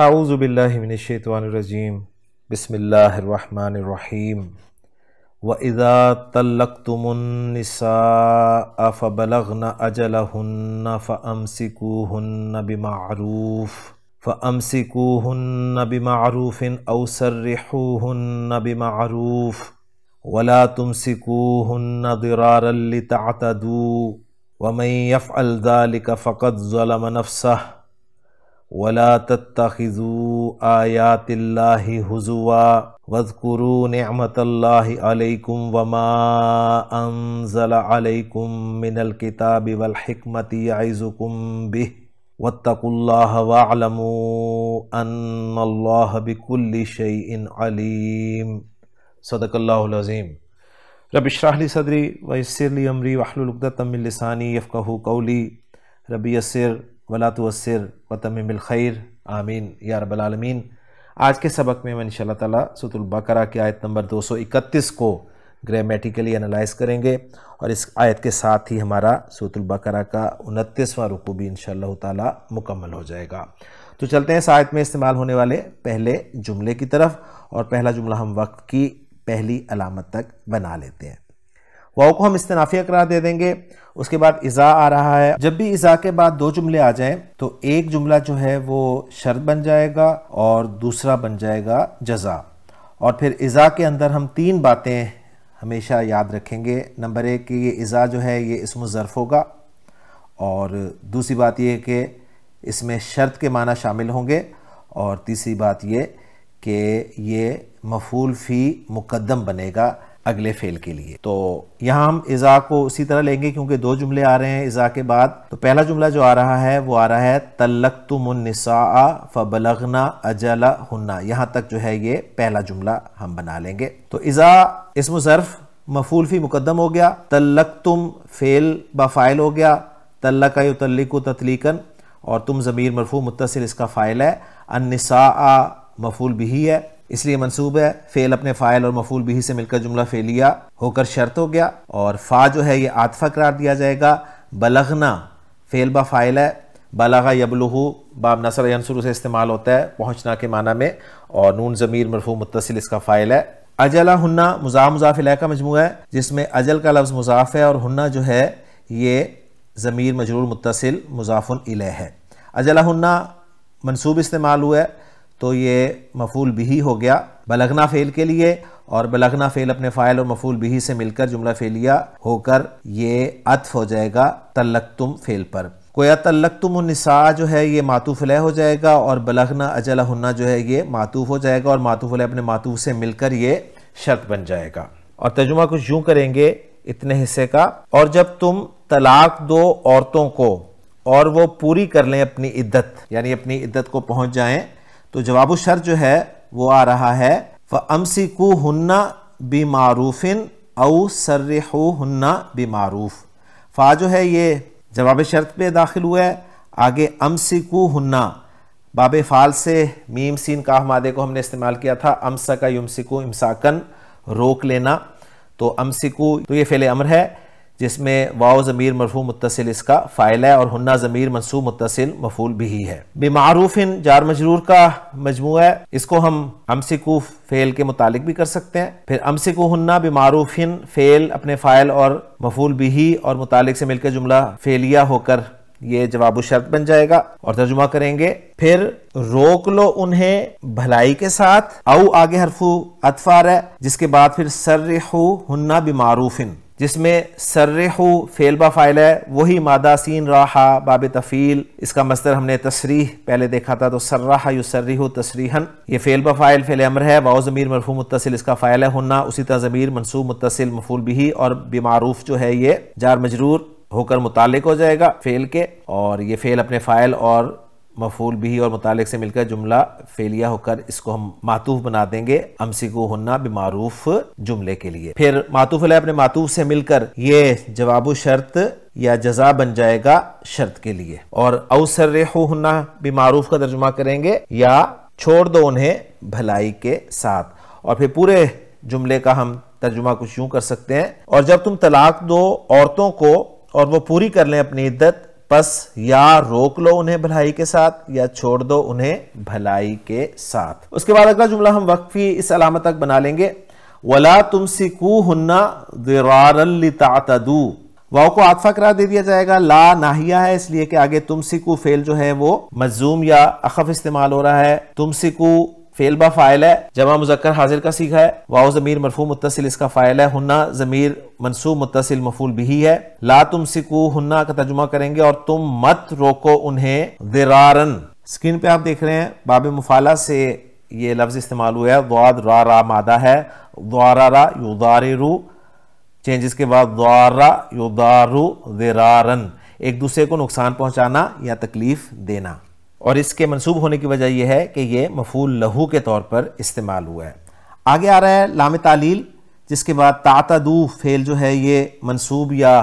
आऊज़ु बिल्लाहि मिनश्शैतानिर्रजीम बिस्मिल्लाहिर्रहमानिर्रहीम व इज़ा तल्लक़्तुमुन्निसाअ फ़बलग़्न अजलहुन्ना फ़अम्सिकूहुन्ना बिमअरूफ़िन औ सर्रिहूहुन्ना बिमअरूफ़ वला तुमसिकूहुन्ना दिरारन लितअतदू वमन यफ़अल ज़ालिका फ़क़द ज़लम नफ़्सह वला तत्तख़िज़ू आयातिल्लाहि हुज़ुवा वज़्कुरू निअमतल्लाहि अलैकुम वमा अंज़ल अलैकुम मिनल किताबि वल हिक्मति यइज़ुकुम बिहि वत्तक़ुल्लाह वअलमू अन्नल्लाह बिकुल्लि शैइन अलीम। सदक़ल्लाहुल अज़ीम। रब्बि इश्रह ली सदरी व यस्सिर ली अमरी वहलुल उक़दतम मिन लिसानी यफ़क़हू क़ौली रब्बि यस्सिर वला तुअस्सिर व तम्मिमिल खैर आमीन या रब्बल आलमीन। आज के सबक में इंशाअल्लाह ताला सूरह बकरा की आयत नंबर 231 को ग्रामेटिकली एनालाइज करेंगे और इस आयत के साथ ही हमारा सूरह बकरा का 29वां रुकू भी इंशाअल्लाह ताला मुकम्मल हो जाएगा। तो चलते हैं इस आयत में इस्तेमाल होने वाले पहले जुमले की तरफ, और पहला जुमला हम वक्त की पहली अलामत तक बना लेते हैं। वाव को हम इस्तिनाफिया करार दे देंगे। उसके बाद इज़ा आ रहा है। जब भी इज़ा के बाद दो जुमले आ जाएं तो एक जुमला जो है वो शर्त बन जाएगा और दूसरा बन जाएगा जज़ा। और फिर इज़ा के अंदर हम तीन बातें हमेशा याद रखेंगे। नंबर एक कि ये इज़ा जो है ये इस्म ज़र्फ़ होगा, और दूसरी बात ये कि इसमें शर्त के माना शामिल होंगे, और तीसरी बात ये कि ये मफ़ूल फ़ी मुक़द्दम बनेगा अगले फ़ेल के लिए। तो यहाँ हम इज़ा को उसी तरह लेंगे क्योंकि दो जुमले आ रहे हैं इज़ा के बाद। तो पहला जुमला जो आ रहा है वो आ रहा है तल्लक़्तुमुन्निसाअ फ़बलग़्ना अजलहुन्ना। यहाँ तक जो है ये पहला जुमला हम बना लेंगे। तो इज़ा इस्म ज़र्फ़ मफ़ूल फ़ी मुक़द्दम हो गया, तल्लक़्तुम फ़ेल ब फ़ाइल हो गया, तल्लक़ा युतल्लिक़ु तत्लीक़न, और तुम ज़मीर मरफ़ू मुत्तसिल इसका फ़ाइल है, अन्निसाअ मफ़ूल बिही है इसलिए मंसूब है। फ़ेल अपने फ़ाइल और मफ़ूल बिही से मिलकर जुमला फ़ेलिया होकर शर्त हो गया, और फ़ा जो है ये आतफ़ा करार दिया जाएगा। बलगना फ़ेल बा फ़ाइल है, बलगा यबलुहु बाब नसर यंसुरु से इस्तेमाल होता है पहुँचना के माना में, और नून ज़मीर मरफ़ू मुत्तसिल इसका फ़ाइल है। अजला हुन्ना मुज़ाफ़ मुज़ाफ़ इलैह का मजमूआ है जिसमें अजल का लफ्ज़ मुज़ाफ़ है और हुन्ना जो है ये ज़मीर मजरूर मुत्तसिल मुज़ाफ़ुन इलैह है। अजला हुन्ना मनसूब इस्तेमाल हुआ है तो ये मफ़ूल बिही हो गया बलगना फ़ेल के लिए, और बलगना फ़ेल अपने फ़ाइल और मफ़ूल बिही से मिलकर जुमला फ़ेलिया होकर ये अत्फ़ हो जाएगा तल्लक़्तुम फ़ेल पर। गोया तल्लक़्तुमुन्निसा जो है ये मातूफ़ अलैह हो जाएगा, और बलगना अजलहुन्ना जो है ये मातूफ़ हो जाएगा, और मातूफ़ अलैह अपने मातूफ़ से मिलकर ये शर्त बन जाएगा। और तर्जुमा कुछ यूँ करेंगे इतने हिस्से का, और जब तुम तलाक दो औरतों को और वो पूरी कर लें अपनी इद्दत, यानी अपनी इद्दत को पहुँच जाएँ, तो जवाब शर्त जो है वो आ रहा है फ़अम्सिकूहुन्ना बिमारूफ़िन औ सर्रिहूहुन्ना बिमारूफ़। फ़ा जो है ये जवाब शर्त पे दाखिल हुआ है। आगे अम्सिकूहुन्ना बाबे फ़ाल से मीम सीन काफ मादे को हमने इस्तेमाल किया था। अम्सका युम्सिकु इम्साकन रोक लेना, तो अम्सिकू तो ये फ़ेल अमर है जिसमें वाव ज़मीर मरफ़ू मुत्तसिल इसका फ़ाइल है, और हुन्ना ज़मीर मनसूब मुत्तसिल मफ़ूल बिही है। बिमारूफ़िन जार मजरूर का मजमूआ है, इसको हम अम्सिकू फ़ेल के मुतालिक भी कर सकते हैं। फिर अम्सिकू हुन्ना बिमारूफ़िन फ़ेल अपने फ़ाइल और मफ़ूल बिही और मुतालिक से मिलकर जुमला फ़ेलिया होकर ये जवाब शर्त बन जाएगा। और तर्जुमा करेंगे फिर रोक लो उन्हें भलाई के साथ, औ आगे हरफू अतफ़ार है जिसके बाद फिर सर्रिहू हुन्ना बिमारूफ़िन, जिसमें सर्रिहू फ़ेल बा फ़ाइल है, वही मादा सीन राहा बाब तफ़ील इसका मस्दर हमने तसरीह पहले देखा था, तो सर्राहा युसर्रिहु तसरीहन ये फ़ेल बा फ़ाइल फ़ेल अमर है, वाव ज़मीर मरफ़ू मुत्तसिल इसका फ़ाइल है हुन्ना, उसी तरह ज़मीर मनसूब मुत्तसिल मफ़ूल बिही, और बिमारूफ़ जो है ये जार मजरूर होकर मुतालिक हो जाएगा फ़ेल के, और ये फ़ेल अपने फ़ाइल और मफ़ूल बिही और मुतालिक से मिलकर जुमला फ़ेलिया होकर इसको हम मातूफ़ बना देंगे अम्सिकूहुन्ना बिमारूफ़ जुमले के लिए। फिर मातूफ़ अलैह अपने मातूफ़ से मिलकर ये जवाब शर्त या जज़ा बन जाएगा शर्त के लिए। और औ सर्रिहूहुन्ना बिमारूफ़ का तर्जुमा करेंगे या छोड़ दो उन्हें भलाई के साथ। और फिर पूरे जुमले का हम तर्जुमा कुछ यूँ कर सकते हैं, और जब तुम तलाक दो औरतों को और वो पूरी कर लें अपनी इद्दत बस या रोक लो उन्हें भलाई के साथ या छोड़ दो उन्हें भलाई के साथ। उसके बाद अगला जुमला हम वक्फ की इस अलामत तक बना लेंगे, वला तुमसिकूहुन्ना दिरारन लितातदू। वाव को आतफा करार दे दिया जाएगा, ला नाहिया है इसलिए कि आगे तुमसिकू फेल जो है वो मजूम या अखफ इस्तेमाल हो रहा है। तुमसिकू फेल बा फाइल है, जमा मुजक्कर हाजिर का सीखा है, वाव ज़मीर मरफू मुत्तसिल इसका फाइल है, हुन्ना ज़मीर मंसूब मुत्तसिल मफूल बिही है। ला तुमसिकू हुन्ना का तर्जुमा करेंगे और तुम मत रोको उन्हें दिरारन। स्क्रीन पे आप देख रहे हैं बाब मुफाला से ये लफ्ज इस्तेमाल हुआ है, द्वाद रा रा मादा है, द्वारा युदारिरु, चेंजेस के बाद द्वारा युदारु दिरारन, एक दूसरे को नुकसान पहुंचाना या तकलीफ देना। और इसके मंसूब होने की वजह यह है कि यह मफूल लहू के तौर पर इस्तेमाल हुआ है। आगे आ रहा है लाम तालील, जिसके बाद तातदू फेल जो है ये मंसूब या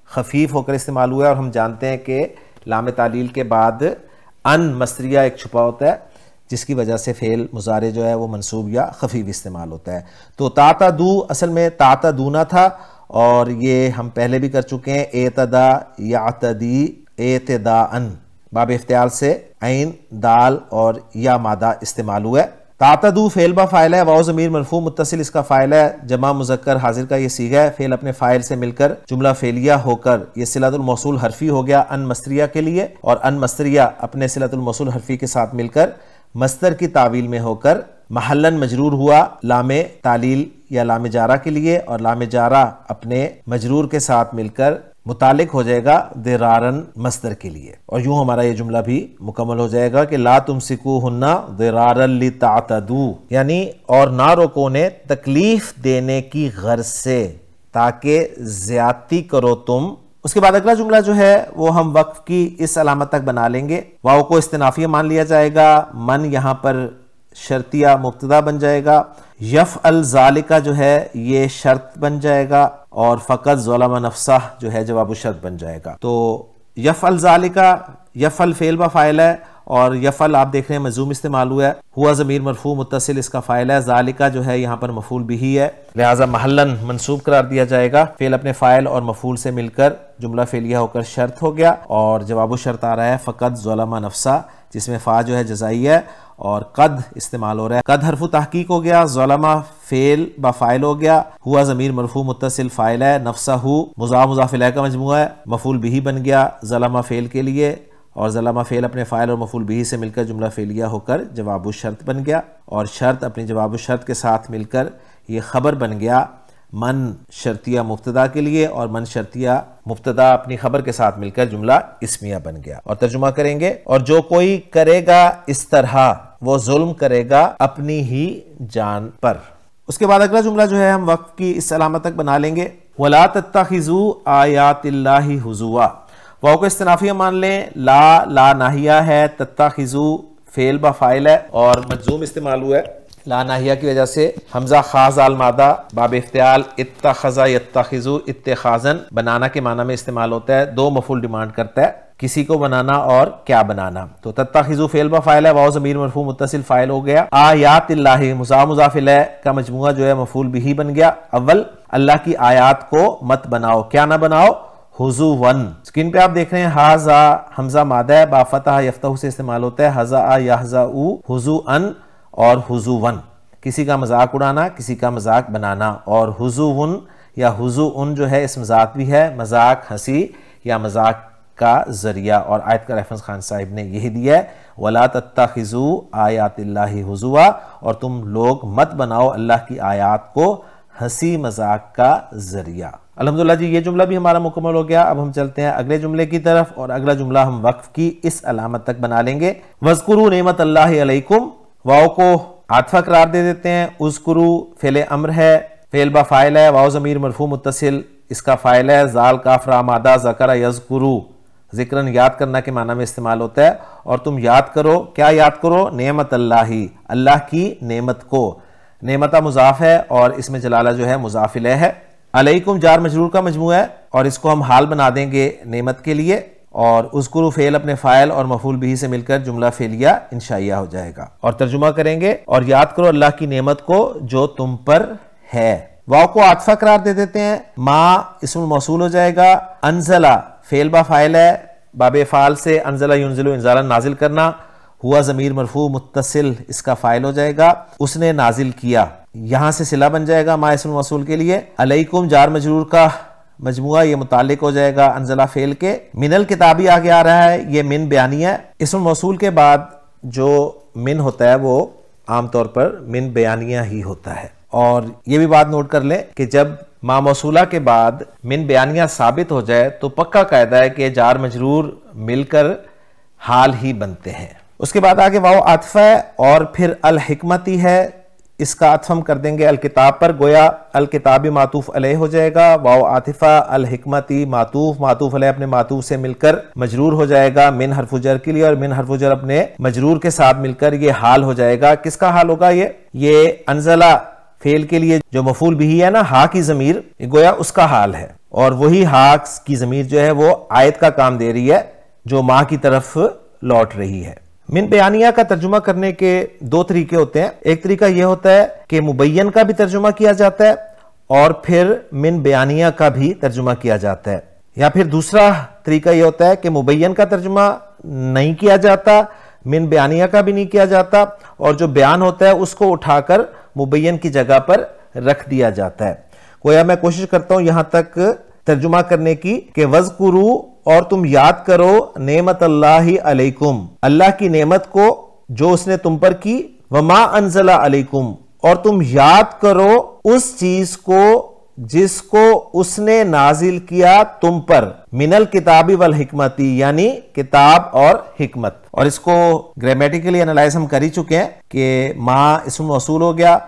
खफीफ होकर इस्तेमाल हुआ है। और हम जानते हैं कि लाम तालील के बाद अन मसरिया एक छुपा होता है, जिसकी वजह से फेल मुजारे जो है वो मंसूब या खफीफ इस्तेमाल होता है। तो तातदू असल में तातदूना था और ये हम पहले भी कर चुके हैं, एतदा यातदी एतदाअन, बाब इफ्तियाल से ऐन दाल और या मादा इस्तेमाल हुआ है। तातदू फेल बा फाइल है, वाव ज़मीर मरफू मुत्तसिल इसका फाइल है, जमा मुजक्कर हाजिर का ये सीगा है। फेल अपने फाइल से मिलकर जुमला फेलिया होकर ये सिलतुल मौसूल हरफी हो गया अन मस्तरिया के लिए, और अन मस्तरिया अपने सिलतुल मौसूल हरफी के साथ मिलकर मस्तर की तावील में होकर महल्लन मजरूर हुआ लामे तालील या लामे जारा के लिए, और लामे जारा अपने मजरूर के साथ मिलकर मुतालिक हो जाएगा दिरारन मस्दर के लिए। और यूं हमारा ये जुमला भी मुकम्मल हो जाएगा कि ला तुमसिकूहुन्ना दिरारन लितातदू, यानी और ना रोको उन्हें तकलीफ देने की गर्ज से ताकि ज्यादती करो तुम। उसके बाद अगला जुमला जो है वो हम वक्फ की इस अलामत तक बना लेंगे। वाव को इस्तिनाफिया मान लिया जाएगा, मन यहाँ पर शर्तिया मुब्तदा बन जाएगा, यफ अल ज़ालिका जो है ये शर्त बन जाएगा, और फ़कत ज़लमा नफ्सा जो है जवाब शर्त बन जाएगा। तो यफ अल ज़ालिका, यफल फेल बा फाइल है और यफल आप देख रहे हैं मजूम इस्तेमाल हुआ है, हुआ ज़मीर मरफू मुत्तसिल इसका फाइल है, ज़ालिका जो है यहाँ पर मफूल बिही है, लिहाजा महल्लन मंसूब करार दिया जाएगा। फेल अपने फाइल और मफूल से मिलकर जुमला फेलिया होकर शर्त हो गया, और जवाब शर्त आ रहा है फ़कत ज़लमा नफ्सा, जिसमें फ़ा जो है जज़ाई है और कद इस्तेमाल हो रहा है। कद हरफु तहकीक हो गया, ज़लमा फेल बा फाइल हो गया, हुआ ज़मीर मरफू मुत्तसिल फाइल है, नफ्सहु मुज़ाफ़ मुज़ाफ़ इलैहि का मजमूआ है, मफूल बिही बन गया ज़लमा फेल के लिए, और ज़लमा फेल अपने फाइल और मफूल बिही से मिलकर जुमला फेलिया होकर जवाब शर्त बन गया, और शर्त अपनी जवाब शर्त के साथ मिलकर ये खबर बन गया मन शर्तिया मुब्तदा के लिए, और मन शर्तिया मुब्तदा अपनी खबर के साथ मिलकर जुमला इस्मिया बन गया। और तर्जुमा करेंगे, और जो कोई करेगा इस तरह वो जुल्म करेगा अपनी ही जान पर। उसके बाद अगला जुमला जो है हम वक्फ की इस अलामत तक बना लेंगे, वला तत्तखिजू आयातिल्लाहि हुजुआ। वाव को इस्तिनाफिया मान लें, ला नाहिया है, तत्तखिजू फेल बा फाइल है और मजूम इस्तेमाल हुआ है। ला नाहिया की वजह से हमजा खाज आल मादा बाब इफ्तियाल इत्तखज़ा यत्तखिजू इत्तिखाज़न बनाना के माना में इस्तेमाल होता है, दो मफूल डिमांड करता है, किसी को बनाना और क्या बनाना। तो तत्तखिजू फेल बा फाइल है, वाव ज़मीर मरफू मुत्तसिल फाइल हो गया, आयातिल्लाहि मुज़ाफ़ मुज़ाफ़ इलैहि का मजमूआ जो है मफूल बिही बन गया। अव्वल अल्लाह की आयात को मत बनाओ, क्या ना बनाओ, हुज़ुवन। स्क्रीन पे आप देख रहे हैं हाज़ा हमजा मादा है, बा फतह यफ्तहु से इस्तेमाल होता है, हज़ा यहज़उ हुज़ुअन और हुज़ुवन, किसी का मजाक उड़ाना, किसी का मजाक बनाना। और हुज़ुवन या हुज़ुअन जो है इस मजाक भी है, मजाक हंसी या मजाक का जरिया, और आयत का रेफरेंस खान साहिब ने यही दिया है, वला तत्तखिजू आयातिल्लाहि हुज़ुआ, और तुम लोग मत बनाओ अल्लाह की आयात को हंसी मजाक का जरिया। अल्हम्दुलिल्लाह जी, ये जुमला भी हमारा मुकम्मल हो गया। अब हम चलते हैं अगले जुमले की तरफ, और अगला जुमला हम वक्फ की इस अलामत तक बना लेंगे, वज़कुरू नेमत अल्लाहि अलैकुम। वाव को आतफा करार दे देते हैं, उज़कुरू फेल अम्र है, फेल बा फाइल है, वाव ज़मीर मरफू मुत्तसिल इसका फाइल है, ज़ाल काफ रा मादा ज़करा यज़कुरू ज़िक्रन याद करना के माना में इस्तेमाल होता है। और तुम याद करो, क्या याद करो, नेमत अल्लाही अल्लाह की नेमत को। नेमता मुज़ाफ़ है और इसमें जलाला जो है मुज़ाफ़ इलैहि है। अलैकुम जार मजरूर का मजमूआ है और इसको हम हाल बना देंगे नेमत के लिए, और उज़कुरू फेल अपने फाइल और मफूल बिही से मिलकर जुमला फेलिया इंशाइया हो जाएगा। और तर्जुमा करेंगे, और याद करो अल्लाह की नेमत को जो तुम पर है। वाव को आतफा करार दे देते हैं, मा इस्मुल मौसूल हो जाएगा, अनज़ला फेल बा फाइल है, बाबे फ़ाल से अनज़ला युनज़िलु इंज़ालन नाजिल करना, हुआ ज़मीर मरफू मुत्तसिल इसका फ़ाइल हो जाएगा, उसने नाजिल किया यहाँ से सिला बन जाएगा मा इस्मुल मौसूल के लिए। अलैकुम जार मजरूर का मजमुआ ये मुतालिक हो जाएगा अनज़ला फ़ेल के। मिनल किताबी आगे आ रहा है, ये मिन बयानिया। इस्मुल मौसूल के बाद जो मिन होता है वो आमतौर पर मिन बयानिया ही होता है। और ये भी बात नोट कर लें कि जब मा मौसूला के बाद मिन बयानिया साबित हो जाए तो पक्का कायदा है कि जार मजरूर मिलकर हाल ही बनते हैं। उसके बाद आगे वाव आतिफा है और फिर अल हिकमती है, इसका अत्फ हम कर देंगे अल किताब पर, गोया अल किताबी मातूफ अलैह हो जाएगा। वाव आतिफा अल हिकमती मातूफ, मातूफ अलैह अपने मातूफ से मिलकर मजरूर हो जाएगा मिन हरफु जर के लिए, और मिन हरफु जर अपने मजरूर के साथ मिलकर ये हाल हो जाएगा। किसका हाल होगा? ये अनज़ला फेल के लिए जो मफूल बिही है ना, हा की जमीर, गोया उसका हाल है, और वही हा की जमीर जो है वो आयत का काम दे रही है जो माँ की तरफ लौट रही है। मिन बयानिया का तर्जुमा करने के दो तरीके होते हैं। एक तरीका यह होता है कि मुबय्यन का भी तर्जुमा किया जाता है और फिर मिन बयानिया का भी तर्जुमा किया जाता है, या फिर दूसरा तरीका यह होता है कि मुबय्यन का तर्जुमा नहीं किया जाता, मिन बयानिया का भी नहीं किया जाता, और जो बयान होता है उसको उठाकर मुबय्यन की जगह पर रख दिया जाता है। गोया मैं कोशिश करता हूं यहां तक तर्जुमा करने की कि वज़कुरू, और तुम याद करो, नेमत अल्लाहि अलैकुम, अल्लाह की नेमत को जो उसने तुम पर की, वमा अनज़ला अलैकुम, और तुम याद करो उस चीज को जिसको उसने नाजिल किया तुम पर, मिनल किताबी वल हिकमती, यानी किताब और हिकमत। और इसको ग्रामेटिकली एनालाइज हम कर ही चुके हैं कि मा इस्म मौसूल हो गया,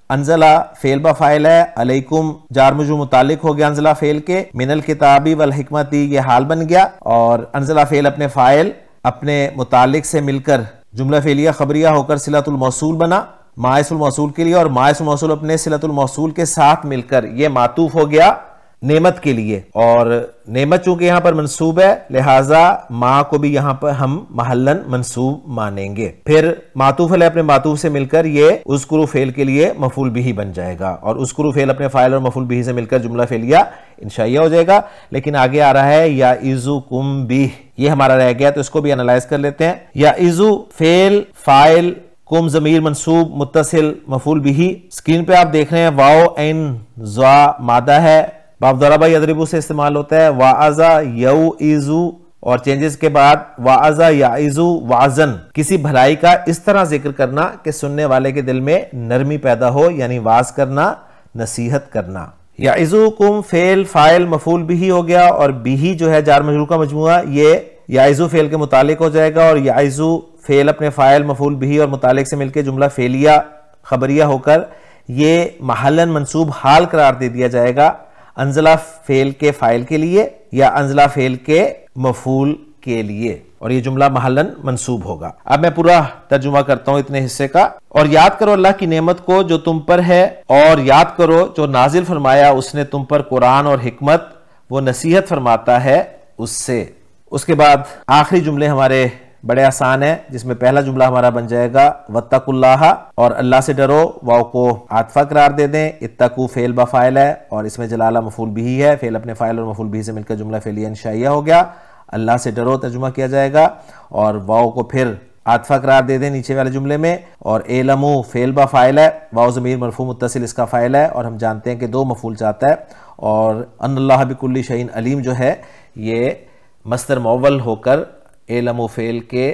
अनज़ला फेल बा फाइल है, अलैकुम जार मजरूर मुतालिक हो गया अनज़ला फेल के, मिनल किताबी वल हिकमती ये हाल बन गया, और अनज़ला फेल अपने फाइल अपने मुतालिक से मिलकर जुमला फेलिया खबरिया होकर सिलतुल मौसूल बना माइसुल मौसूल के लिए, और माइसुल मौसूल अपने सिलतुल मौसूल के साथ मिलकर ये मातूफ हो गया नेमत के लिए। और नेमत चूंकि यहां पर मंसूब है लिहाजा माँ को भी यहां पर हम महल्लन मंसूब मानेंगे। फिर मातूफ अलैह अपने मातूफ से मिलकर ये उस्कुरु फेल के लिए मफूल बिही बन जाएगा, और उस्कुरु फेल अपने फाइल और मफूल बिही से मिलकर जुमला फेलिया इंशाइया हो जाएगा। लेकिन आगे आ रहा है या इजु कुम बिह, ये हमारा रह गया, तो इसको भी एनालाइज कर लेते हैं। या इजु फेल फाइल, कुम जमीर मंसूब मुत्तसिल मफूल बिही। स्क्रीन पे आप देख रहे हैं वाओ एन ज़ा मादा है, बाब दरबा यदरिबु से इस्तेमाल होता है, वाअज़ा यऊ इजु, और चेंजेस के बाद वाअज़ा याइजु वाज़न, किसी भलाई का इस तरह जिक्र करना कि सुनने वाले के दिल में नरमी पैदा हो, यानी वाज करना, नसीहत करना। याइजु कुम फेल फाइल मफूल बिही हो गया, और बिही जो है जार मजरूर का मजमुआ, ये याइजु फेल के मुतालिक हो जाएगा, और याइजु फेल अपने फाइल मफूल बिही और मुतालिक से मिलकर जुमला फेलिया खबरिया होकर ये महल्लन मंसूब हाल करार दे दिया जाएगा अनज़ला फेल के फाइल के लिए या अनज़ला फेल के मफूल के लिए, और ये जुमला महल्लन मंसूब होगा। अब मैं पूरा तर्जुमा करता हूं इतने हिस्से का। और याद करो अल्लाह की नेमत को जो तुम पर है, और याद करो जो नाजिल फरमाया उसने तुम पर कुरान और हिकमत, वो नसीहत फरमाता है उससे। उसके बाद आखिरी जुमले हमारे बड़े आसान है, जिसमें पहला जुमला हमारा बन जाएगा वत्तकुल्लाह, और अल्लाह से डरो, वाव को आतफा करार दे दें। इत्तकू फेल बा फाइल है और इसमें जलाला मफूल बिही है, फेल अपने फाइल और मफूल बिही से मिलकर जुमला फेलिया इंशाइया हो गया। अल्लाह से डरो तर्जुमा किया जाएगा, और वाव को फिर आतफा करार दे दें नीचे वाले जुमले में, और एलमू फेल बा फाइल है, वाव ज़मीर मरफू मुत्तसिल इसका फाइल है, और हम जानते हैं कि दो मफूल चाहता है, और अन्नल्लाह बिकुल्ली शैइन अलीम जो है ये मस्दर मुअव्वल होकर एलमु फेल के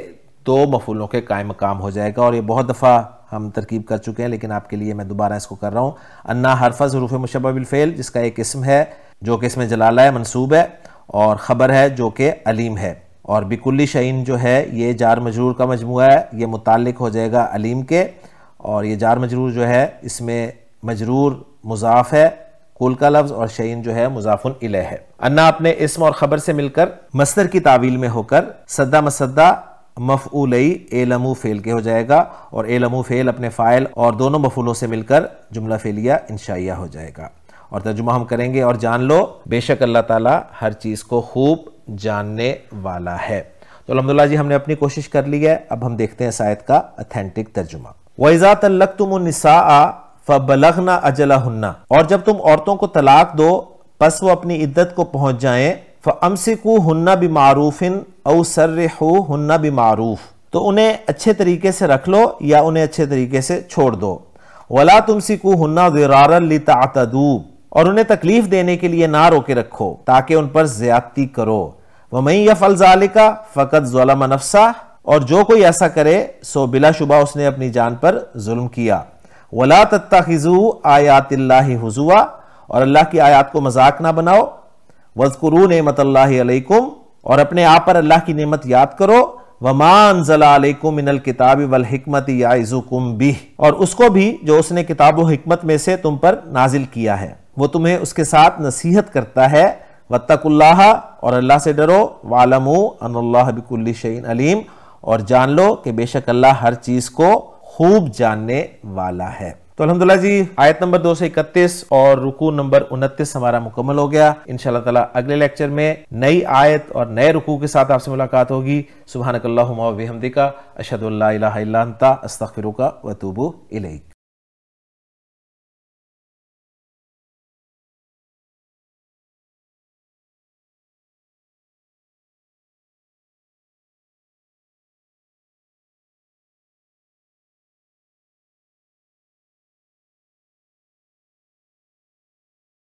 दो मफूलों के कायम मकाम हो जाएगा। और ये बहुत दफ़ा हम तरकीब कर चुके हैं, लेकिन आपके लिए मैं दोबारा इसको कर रहा हूँ। अन्ना हरफज़ हुरूफ़ मुशब्बह बिल फ़ेल, जिसका एक इस्म है जो कि इसमें जलाला है, मंसूब है, और ख़बर है जो कि अलीम है। और बिकुल्ली शैइन जो है ये जार मजरूर का मजमुआ है, ये मुताल्लिक हो जाएगा अलीम के, और ये जार मजरूर जो है इसमें मजरूर मुज़ाफ़ है कुल का लफ्ज़, और शैइन जो है मुज़ाफ़ुन इलैह है। अन्ना अपने इस्म और ख़बर से मिलकर मस्दर की तावील में होकर सद्दा मसद्दा मफ़ऊलई एलमू फेल के हो जाएगा, और एलमू फेल अपने फ़ाइल और दोनों मफूलों से मिलकर जुमला फेलिया इंशाइया हो जाएगा। और तर्जुमा हम करेंगे, और जान लो बेशक अल्लाह ताला हर चीज़ को खूब जानने वाला है। तो अल्हम्दुलिल्लाह जी हमने अपनी कोशिश कर ली है। अब हम देखते हैं इस आयत का ऑथेंटिक तर्जुमा। वइज़ा तल्लक़्तुमुन निसाअ फ़बलग़ना अजलहुन्ना, और जब तुम औरतों को तलाक दो पस वो अपनी इद्दत को पहुंच जाएं, फ़अम्सिकू हुन्ना बिमारूफिन औ सर्रिहू हुन्ना बिमारूफ, तो उन्हें अच्छे तरीके से रख लो या उन्हें अच्छे तरीके से छोड़ दो। वला तुमसिकू हुन्ना ज़िरारन लितअतदू, और उन्हें तकलीफ देने के लिए ना रोके रखो ताकि उन पर ज्यादती करो। वमन यफ़अल ज़ालिका फ़क़द ज़लम नफ़्सा, और जो कोई ऐसा करे सो बिलाशुबा उसने अपनी जान पर जुल्म किया। वला तत्तखिज़ू आयातिल्लाहि हुज़ुआ, और अल्लाह की आयत को मजाक ना बनाओ। वज़कुरू नेमतल्लाहि अलैकुम, और अपने आप पर अल्लाह की नेमत याद करो। वमा अंज़ला अलैकुम मिनल किताबि वल हिकमति याइज़ुकुम बिह, और उसको भी जो उसने किताब व हिकमत में से तुम पर नाजिल किया है, वो तुम्हें उसके साथ नसीहत करता है। वत्तकुल्लाह, और अल्लाह से डरो। वालमू अन्नल्लाह बिकुल्लि शैइन अलीम, और जान लो कि बेशक अल्लाह हर चीज को खूब जानने वाला है। तो अल्हम्दुलिल्लाह जी, आयत नंबर 2 से 31 और रुकू नंबर 29 हमारा मुकम्मल हो गया। इंशाअल्लाह ताला अगले लेक्चर में नई आयत और नए रुकू के साथ आपसे मुलाकात होगी। सुब्हानकल्लाहुम्मा व बिहम्दिका अशहदु अल्ला इलाहा इल्ला अंता अस्तगफिरुका व अतूबु इलैक।